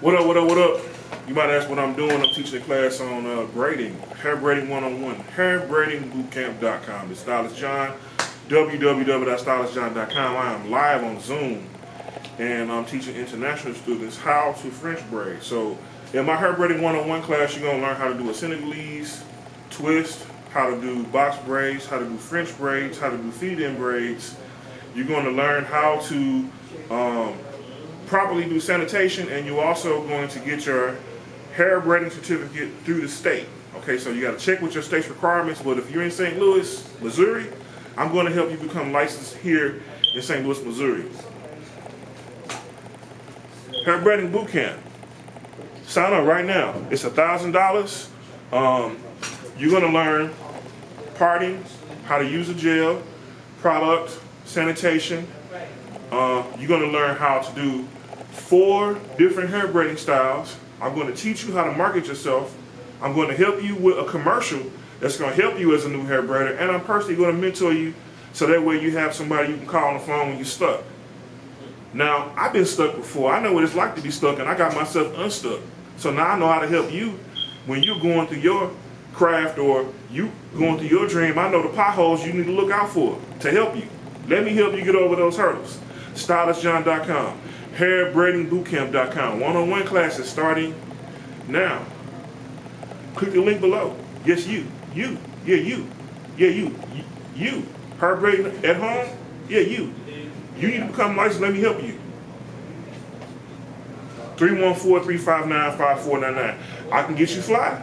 What up, what up, what up? You might ask what I'm doing. I'm teaching a class on braiding, hair braiding 101, hairbraidingbootcamp.com. It's Stylist John, www.stylistjohn.com. I am live on Zoom, and I'm teaching international students how to French braid. So in my hair braiding 101 class, you're going to learn how to do a Senegalese twist, how to do box braids, how to do French braids, how to do feed-in braids. You're going to learn how to properly do sanitation, and you're also going to get your hair braiding certificate through the state. Okay, so you got to check with your state's requirements, but if you're in St. Louis, Missouri, I'm going to help you become licensed here in St. Louis, Missouri. Hair Braiding Bootcamp. Sign up right now. It's $1,000. You're going to learn parting, how to use a gel, product, sanitation. You're going to learn how to do 4 different hair braiding styles. I'm going to teach you how to market yourself. I'm going to help you with a commercial that's going to help you as a new hair braider, and I'm personally going to mentor you so that way you have somebody you can call on the phone when you're stuck. Now, I've been stuck before. I know what it's like to be stuck, and I got myself unstuck. So now I know how to help you when you're going through your craft or you going through your dream. I know the potholes you need to look out for to help you. Let me help you get over those hurdles. StylistJohn.com, hairbraidingbootcamp.com. One-on-one classes starting now. Click the link below. Yes, you. Hair braiding at home? Yeah, you. You need to become licensed. Let me help you. 314-359-5499. I can get you fly.